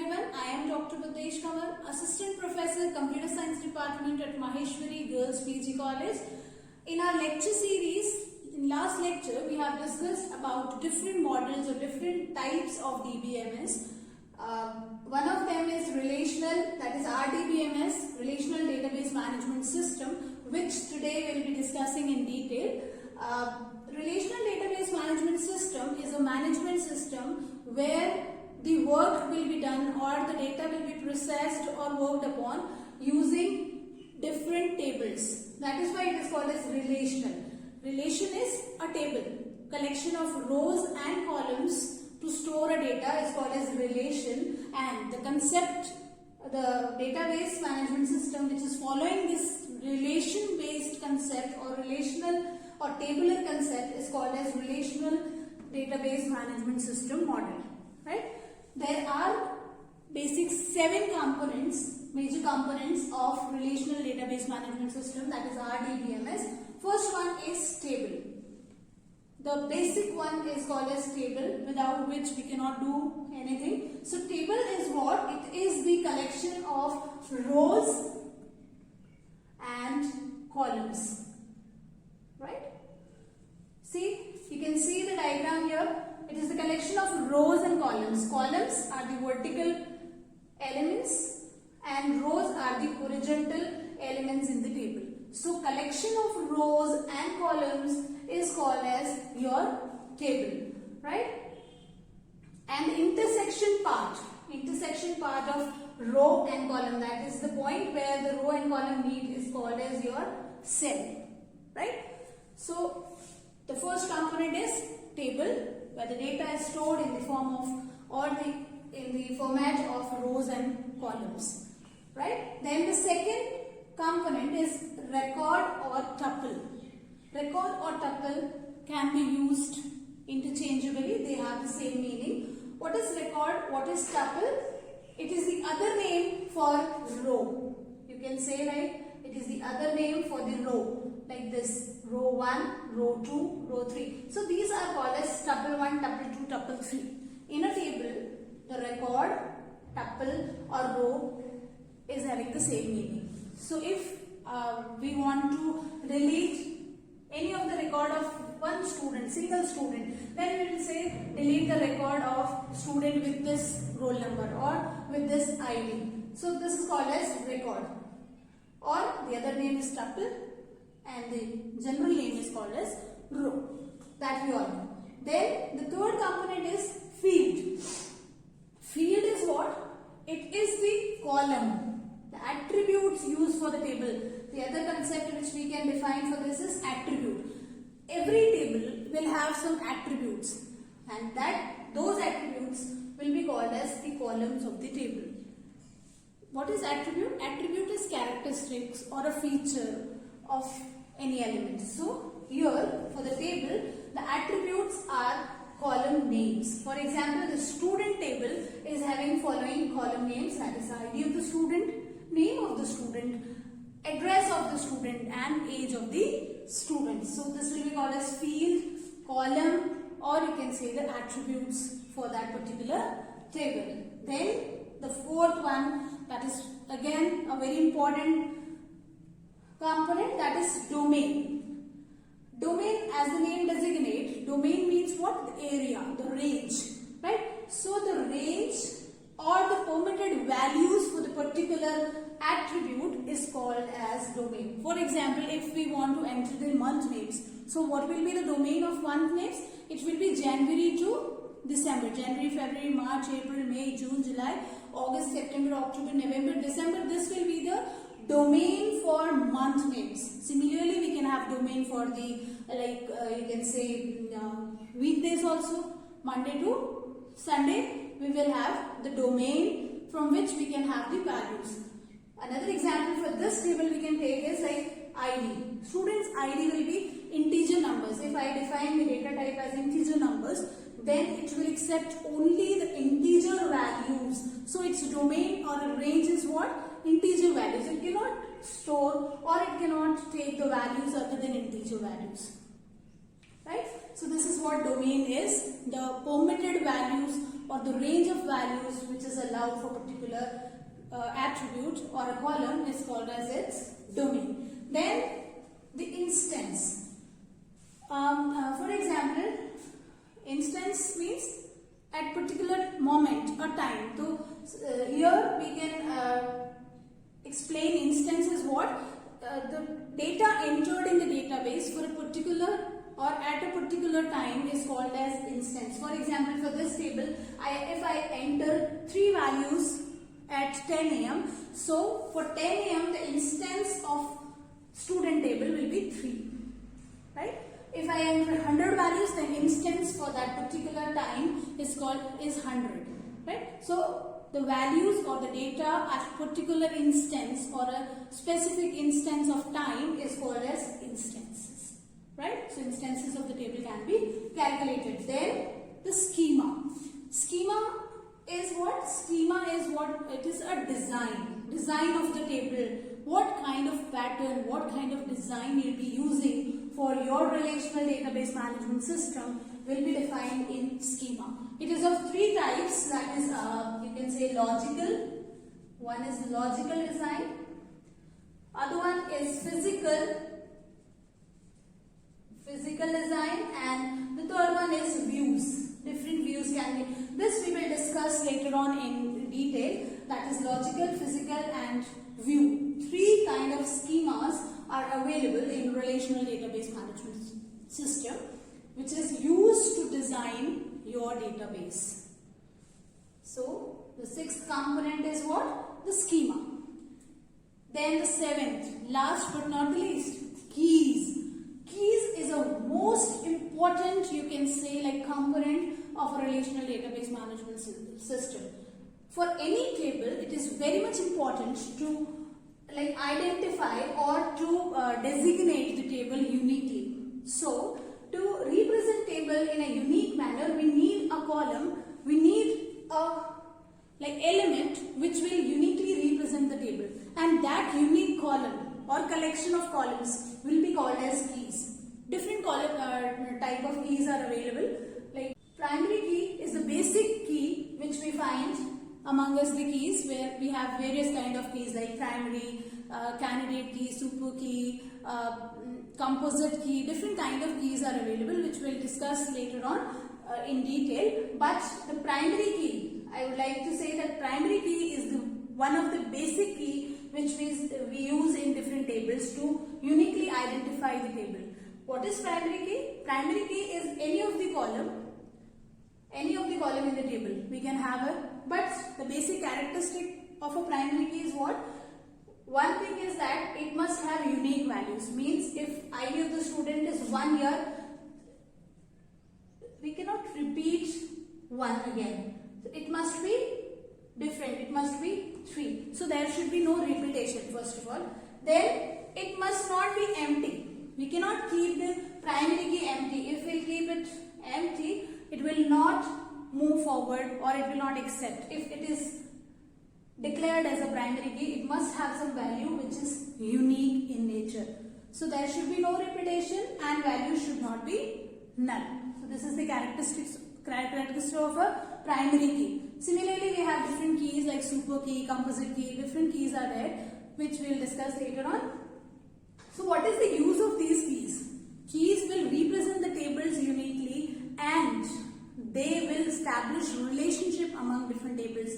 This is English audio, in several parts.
everyone, I am Dr. Bhutesh Kamal, Assistant Professor, Computer Science Department at Maheshwari Girls PG College. In our lecture series, in last lecture, we have discussed about different models or different types of DBMS. One of them is relational, that is RDBMS, Relational Database Management System, which today we will be discussing in detail. Relational Database Management System is a management system where the work will be done or the data will be processed or worked upon using different tables. That is why it is called as relational. Relation is a table. Collection of rows and columns to store a data is called as relation, and the concept, the database management system which is following this relation based concept or relational or tabular concept is called as relational database management system model, right? There are basic 7 components, major components of relational database management system, that is RDBMS. First one is table. The basic one is called as table, without which we cannot do anything. So table is what? It is the collection of rows and columns, right? See, you can see the diagram here. It is the collection of rows and columns. Columns are the vertical elements and rows are the horizontal elements in the table. So part of rows and columns is called as your table, right? And intersection part of row and column, that is the point where the row and column meet, is called as your cell, right? So the first component is table, where the data is stored in the form of or in the format of rows and columns, right? Then the second component is record or tuple. Record or tuple can be used interchangeably, they have the same meaning. What is record? What is tuple? It is the other name for row. You can say like it is the other name for the row, like this: row 1, row 2, row 3. So these are called as tuple 1, tuple 2, tuple 3. In a table, the record, tuple or row is having the same meaning. So if we want to delete any of the record of one student, single student, then we will say delete the record of student with this roll number or with this ID. So this is called as record, or the other name is tuple and the general name is called as row. That we all know. Then the third component is field. Field is what? It is the column, the attributes used for the table. The other concept which we can define for this is attribute. Every table will have some attributes, and those attributes will be called as the columns of the table. What is attribute? Attribute is characteristics or a feature of any element. So here for the table, the attributes are column names. For example, the student table is having following column names, that is ID of the student, name of the student, address of the student and age of the student. So this will be called as field, column, or you can say the attributes for that particular table. Then the fourth one, that is again a very important component, that is domain. Domain, as the name designates, domain means what? The area, the range, right? So the range or the permitted values for the particular attribute is called as domain. For example, if we want to enter the month names, so what will be the domain of month names? It will be January to December. January, February, March, April, May, June, July, August, September, October, November, December. This will be the domain for month names. Similarly, we can have domain for the you can say weekdays also. Monday to Sunday we will have the domain from which we can have the values. Another example for this table we can take is like ID. Students' ID will be integer numbers. If I define the data type as integer numbers, then it will accept only the integer values. So its domain or a range is what? Integer values. It cannot store or it cannot take the values other than integer values, right? So this is what domain is, the permitted values or the range of values which is allowed for particular attribute or a column is called as its domain. Then the instance. For example, instance means at particular moment or time. So here we can explain instance is what? The data entered in the database for a particular or at a particular time is called as instance. For example, for this table, if I enter 3 values at 10 a.m. so for 10 a.m. the instance of student table will be 3, right? If I enter 100 values, the instance for that particular time is 100, right? So the values or the data at a particular instance or a specific instance of time is called as instances, right? So instances of the table can be calculated. Then the schema. Schema is what? Schema is what? It is a design of the table. What kind of pattern, what kind of design you'll be using for your relational database management system will be defined in schema. It is of 3 types, that is you can say logical. One is logical design, other one is physical design, and the third one is views. Different views can be. This we will discuss later on in detail. That is logical, physical and view. 3 kind of schemas are available in relational database management system, which is used to design your database. So the 6th component is what? The schema. Then the 7th, last but not the least, keys. Keys is a most important, you can say, like component of a relational database management system. For any table, it is very much important to like identify or to designate the table uniquely. So to represent table in a unique manner, we need a column, we need a like element which will uniquely represent the table, and that unique column or collection of columns will be called as keys. Different type of keys are available. Like primary key is the basic key which we find among us the keys, where we have various kind of keys like primary, candidate key, super key, composite key. Different kind of keys are available which we'll discuss later on in detail. But the primary key, I would like to say that primary key is one of the basic key which we use in different tables to uniquely identify the table. What is primary key? Primary key is any of the column in the table. We can have but the basic characteristic of a primary key is what? One thing is that it must have unique values. Means if ID of the student is 1 year, we cannot repeat 1 again. So it must be different. It must be 3. So there should be no repetition first of all. Then it must not be empty. We cannot keep the primary key empty. If we keep it empty, it will not move forward or it will not accept. If it is declared as a primary key, it must have some value which is unique in nature. So there should be no repetition and value should not be null. So this is the characteristic of a primary key. Similarly, we have different keys like super key, composite key. Different keys are there which we will discuss later on. So what is the use of these keys? Keys will represent the tables uniquely and they will establish relationship among different tables.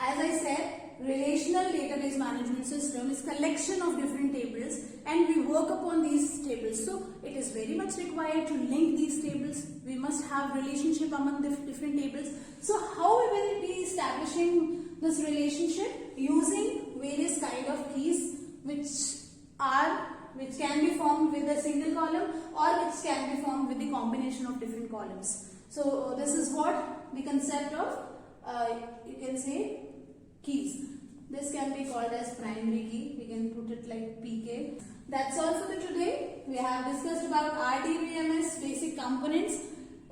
As I said, relational database management system is collection of different tables and we work upon these tables. So it is very much required to link these tables. We must have relationship among the different tables. So how we will be establishing this relationship? Using various kind of keys which can be formed with a single column or which can be formed with the combination of different columns. So this is what the concept of you can say keys. This can be called as primary key. We can put it like PK. That's all for the today. We have discussed about RDBMS basic components.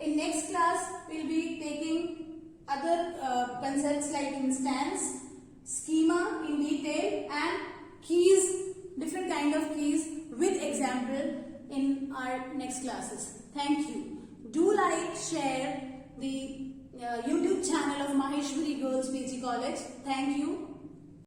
In next class, we'll be taking other concepts like instance, schema in detail and keys, different kind of keys with example in our next classes. Thank you. Do like, share the YouTube channel of Maheshwari Girls PG College. Thank you.